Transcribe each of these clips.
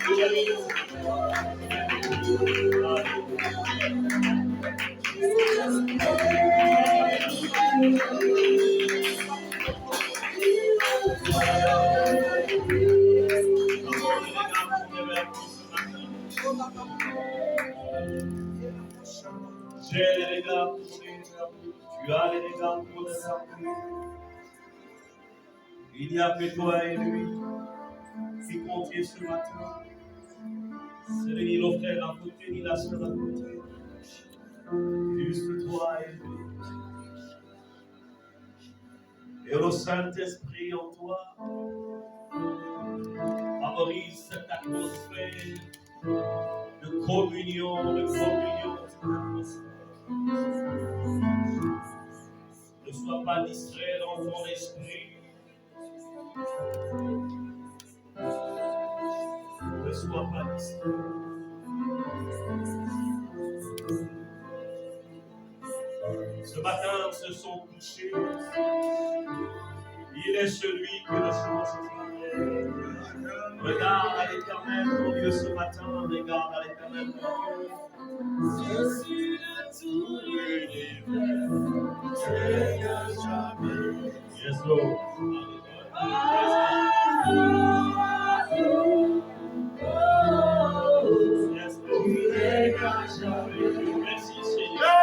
J'ai les regards tournés vers nous. Tu as les regards tournés vers nous. Il n'y a que toi et lui qui contient ce matin. C'est ni le frère à côté, ni la soeur à côté. Juste toi et lui. Et le Saint-Esprit en toi favorise cette atmosphère de communion, Ne sois pas distrait dans ton esprit. Ne sois pas distrait. Ce matin, se sont couchés. Il est celui que ne change pas. Regarde à l'Éternel, mon Dieu, ce matin. Regarde à l'Éternel, mon Dieu. Je suis de tout l'univers. Yes, Lord. Yes, Lord. Merci, Seigneur.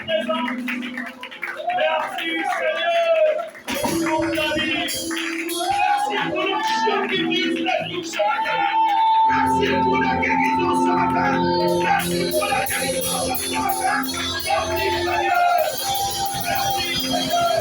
présence. Merci Seigneur pour ta vie. Merci pour l'onction qui brise la vie ce matin. Merci pour la guérison ce matin. Merci pour la guérison ce matin. Merci Seigneur. Merci Seigneur.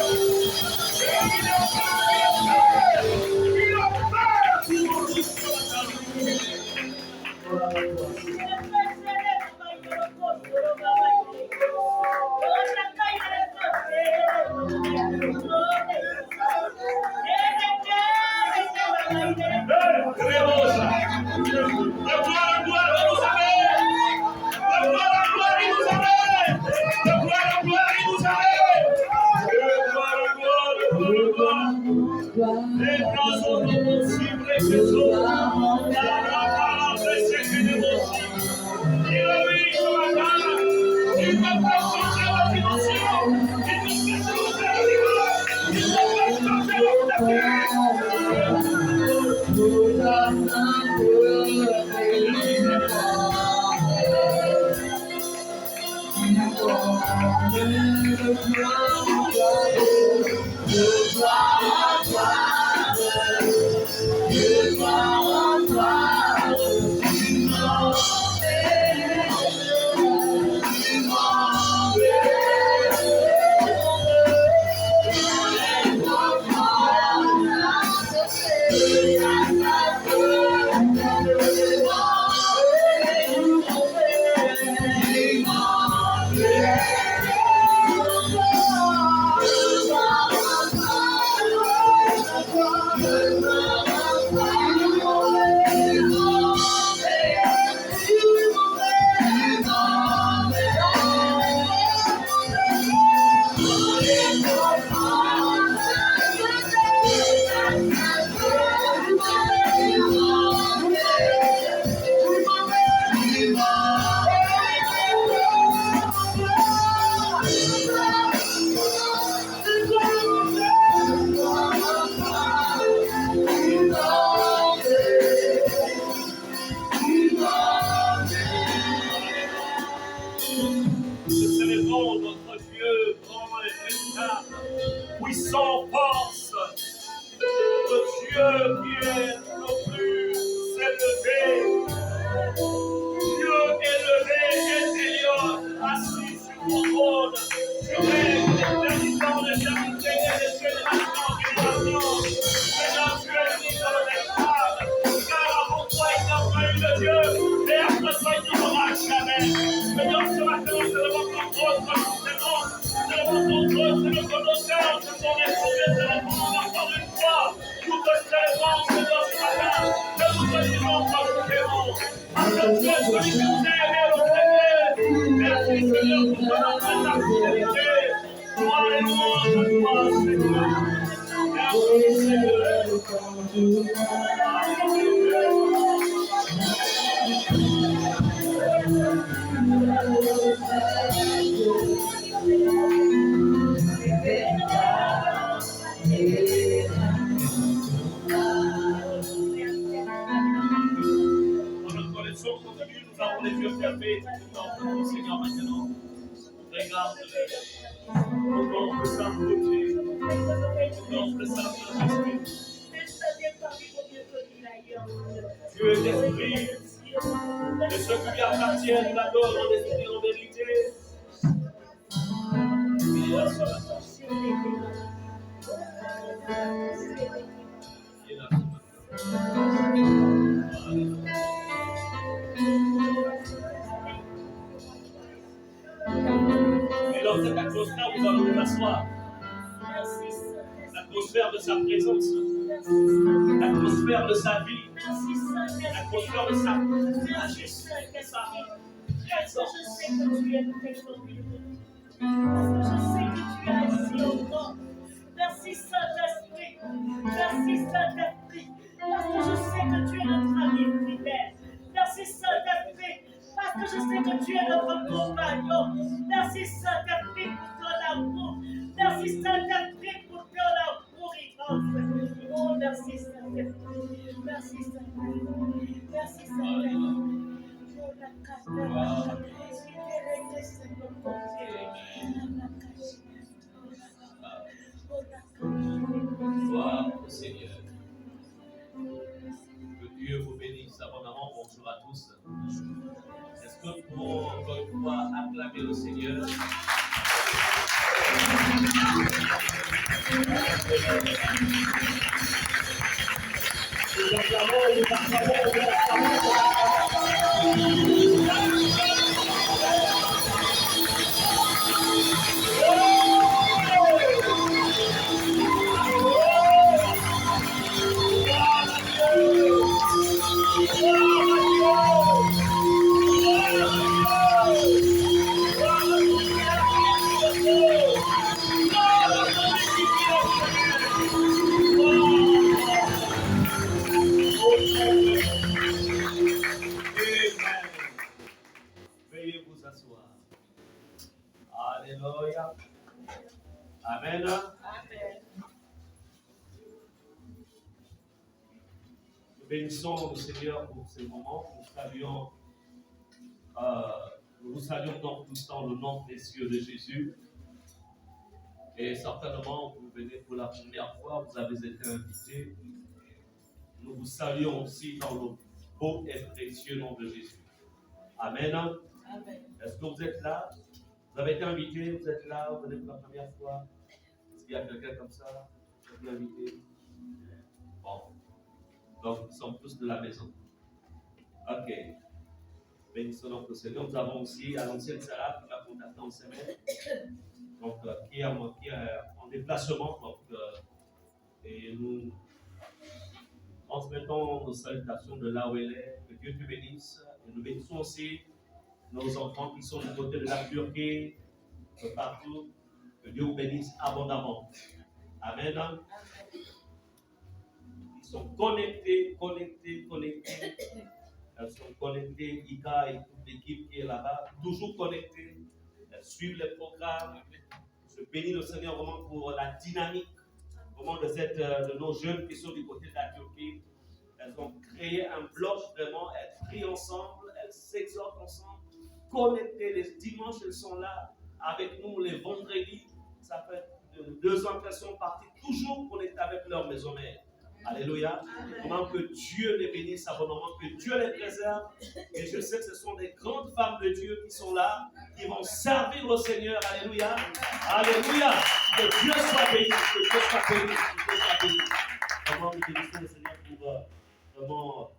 Il a puissant force, le Dieu qui est le plus élevé, Dieu élevé, Elion, assis sur mon trône, tu règnes l'éternité des éternités et des générations en générations. Seigneur, tu es digne de l'extase, car avant toi il n'y a pas eu de Dieu, et après toi il n'y aura jamais. Seigneur, ce matin, je demande ton trône, c'est le connaisseur de ton esprit, c'est le monde encore une fois. Nous te célébrons, Seigneur, ce matin, que nous te disons que nous t'aimons. Parce que tu es celui qui nous a aimés au premier. Merci, Seigneur, pour ton amour et ta fidélité. Gloire et louange à toi, Seigneur. Merci, Seigneur. Nous avons les yeux fermés tout le temps, Seigneur, maintenant. Regarde-les. Au nom de sa beauté, au nom de sa majesté. Dieu est esprit, et ceux qui lui appartiennent l'adorent en esprit et en vérité. Il est là ce matin. Il est là ce matin. Et dans cette atmosphère, nous allons nous asseoir. L'atmosphère de sa présence, l'atmosphère de sa vie, l'atmosphère de sa majesté, de sa présence. Je sais que tu es je sais que tu es assis au grand. Merci Saint-Esprit, merci Saint-Esprit, parce que je sais que tu es notre ami fidèle. Merci Saint-Esprit, parce que je sais que tu es notre compagnon. Merci Saint-Esprit pour ton amour. Merci Saint-Esprit pour ton amour immense. Oh, merci Saint-Esprit. Merci Saint-Esprit. Merci Saint-Esprit. Seigneur. Que Dieu vous bénisse abondamment. Bonjour à tous. Est-ce que nous pouvons encore une fois acclamer le Seigneur? Nous acclamons, nous acclamons, nous Veuillez vous asseoir. Alléluia. Amen. Nous bénissons le Seigneur pour ce moment. Nous vous saluons dans tout temps le nom précieux de Jésus. Et certainement, vous venez pour la première fois, vous avez été invité. Nous vous saluons aussi dans le beau et précieux nom de Jésus. Amen. Amen. Est-ce que vous êtes là? Vous avez été invité, vous êtes là, vous venez pour la première fois? Est-ce qu'il y a quelqu'un comme ça? Vous êtes invité? Bon. Donc, nous sommes tous de la maison. Ok. Bénissons donc le Seigneur. Nous avons aussi à l'ancienne Sarah qui va contacter en semaine. Donc, qui est en déplacement. Donc, et nous transmettons nos salutations de là où elle est. Que Dieu te bénisse. Et nous bénissons aussi nos enfants qui sont du côté de la Turquie, de partout. Que Dieu vous bénisse abondamment. Amen. Ils sont connectés. Elles sont connectées, Ika et toute l'équipe qui est là-bas, toujours connectées. Elles suivent les programmes. Je bénis le Seigneur vraiment pour la dynamique vraiment de nos jeunes qui sont du côté de la Turquie. Elles ont créé un bloc vraiment, elles prient ensemble, elles s'exhortent ensemble, connectées. Les dimanches, elles sont là avec nous, les vendredis. Ça fait 2 ans qu'elles sont parties, toujours connectées avec leur maison mère. Alléluia. Comment que Dieu les bénisse abondamment, que Dieu les préserve. Et je sais que ce sont des grandes femmes de Dieu qui sont là, qui vont servir le Seigneur. Alléluia. Alléluia. Que Dieu soit béni. Que Dieu soit béni. Que Dieu soit béni. Vraiment, nous bénissons le Seigneur pour vraiment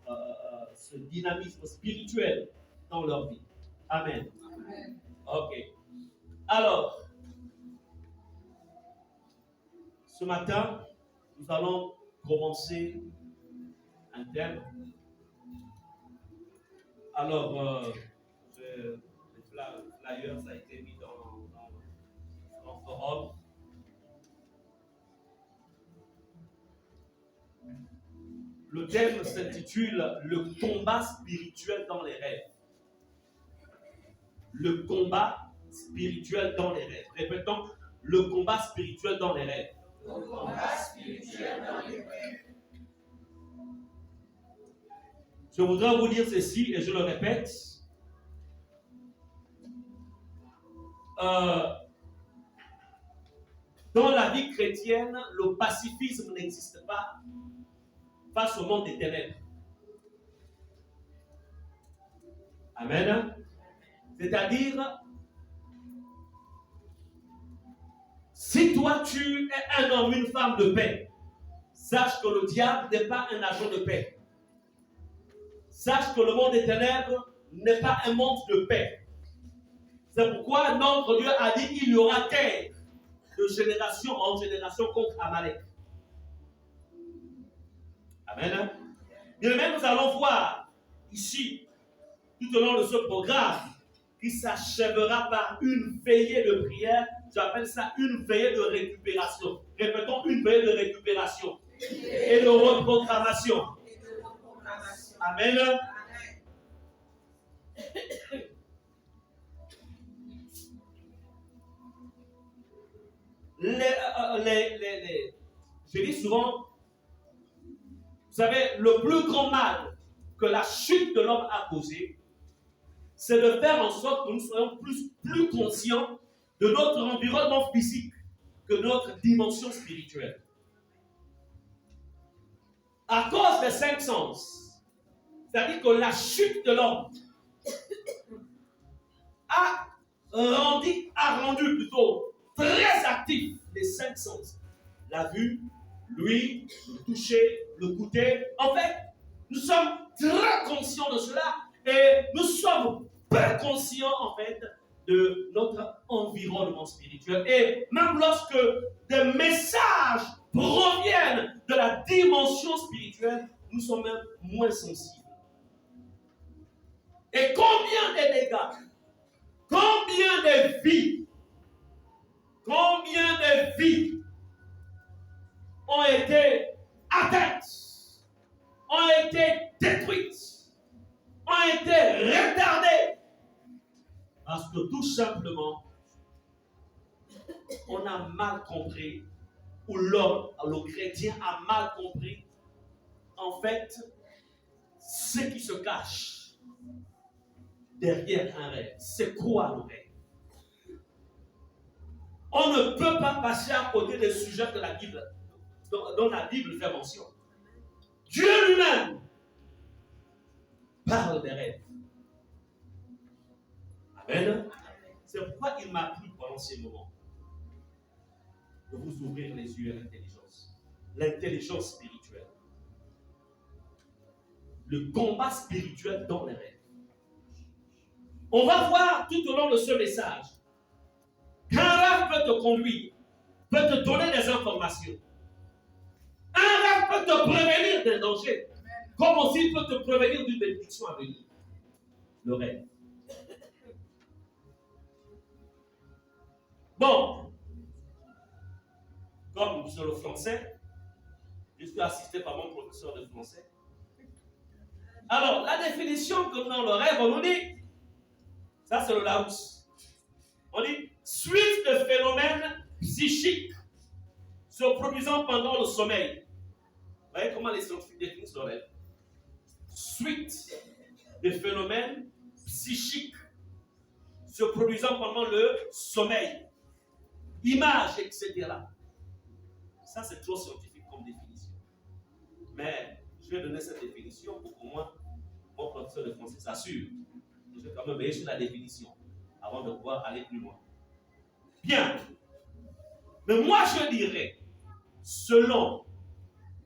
ce dynamisme spirituel dans leur vie. Amen. Amen. Ok. Alors, ce matin, nous allons commencer un thème. Alors, le flyer, ça a été mis dans le forum. Le thème s'intitule « Le combat spirituel dans les rêves ». Le combat spirituel dans les rêves. Répétons, le combat spirituel dans les rêves. Le combat spirituel dans les rêves. Je voudrais vous dire ceci, et je le répète. Dans la vie chrétienne, le pacifisme n'existe pas face au monde des ténèbres. Amen. C'est-à-dire, si toi tu es un homme, une femme de paix, sache que le diable n'est pas un agent de paix. Sache que le monde des ténèbres n'est pas un monde de paix. C'est pourquoi notre Dieu a dit qu'il y aura guerre de génération en génération contre Amalek. Amen. Et même nous allons voir ici, tout au long de ce programme, qui s'achèvera par une veillée de prière. J'appelle ça une veillée de récupération. Répétons, une veillée de récupération et de reprogrammation. Amen. Je dis souvent, vous savez, le plus grand mal que la chute de l'homme a causé, c'est de faire en sorte que nous soyons plus conscients de notre environnement physique que notre dimension spirituelle. à cause des 5 sens, c'est-à-dire que la chute de l'homme a rendu plutôt très actif les 5 sens. La vue, l'ouïe, le toucher, le goûter. En fait, nous sommes très conscients de cela et nous sommes peu conscients en fait de notre environnement spirituel. Et même lorsque des messages proviennent de la dimension spirituelle, nous sommes même moins sensibles. Et combien de dégâts, combien de vies ont été atteintes, ont été détruites, ont été retardées, parce que tout simplement, on a mal compris, ou l'homme, le chrétien a mal compris, en fait, ce qui se cache derrière un rêve. C'est quoi le rêve? On ne peut pas passer à côté des sujets de la Bible, dont la Bible fait mention. Dieu lui-même parle des rêves. Amen. C'est pourquoi il m'a plu pendant ces moments de vous ouvrir les yeux à l'intelligence spirituelle. Le combat spirituel dans les rêves. On va voir tout au long de ce message qu'un rêve peut te conduire, peut te donner des informations. Un rêve peut te prévenir d'un danger, comme aussi il peut te prévenir d'une bénédiction à venir. Le rêve. Bon, comme sur le français, je suis assisté par mon professeur de français. Alors, la définition que dans le rêve, on nous dit, ça c'est le Larousse. On dit, suite de phénomènes psychiques se produisant pendant le sommeil. Vous voyez comment les scientifiques définissent le rêve? Suite de phénomènes psychiques se produisant pendant le sommeil. Images, etc. Ça, c'est trop scientifique comme définition. Mais je vais donner cette définition pour qu'au moins mon professeur de français s'assure. Je vais quand même veiller sur la définition avant de pouvoir aller plus loin. Bien. Mais moi, je dirais, selon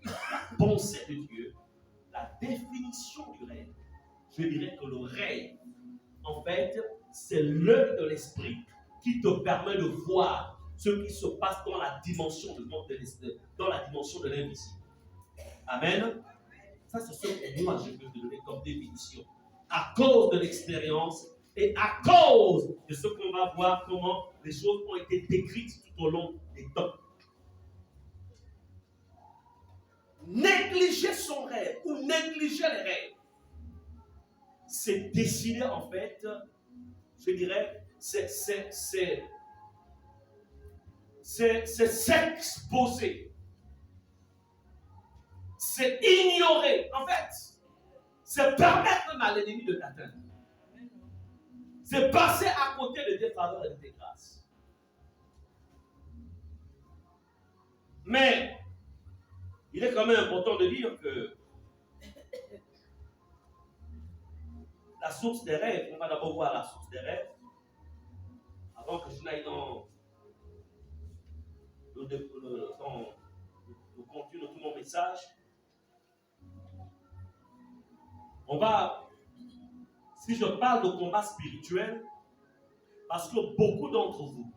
la pensée de Dieu, la définition du rêve, je dirais que le rêve, en fait, c'est l'œil de l'esprit qui te permet de voir ce qui se passe dans la dimension de l'invisible. Amen. Ça, c'est ce que moi, je peux te donner comme définition. À cause de l'expérience et à cause de ce qu'on va voir, comment les choses ont été décrites tout au long des temps. Négliger son rêve ou négliger les rêves, c'est décider en fait, je dirais, c'est s'exposer. C'est ignorer. En fait, c'est permettre à l'ennemi de t'atteindre. C'est passer à côté de tes faveurs et de tes grâces. Mais, il est quand même important de dire que la source des rêves, on va d'abord voir la source des rêves, avant que je n'aille dans le contenu de tout mon message. On va, si je parle de combat spirituel, parce que beaucoup d'entre vous,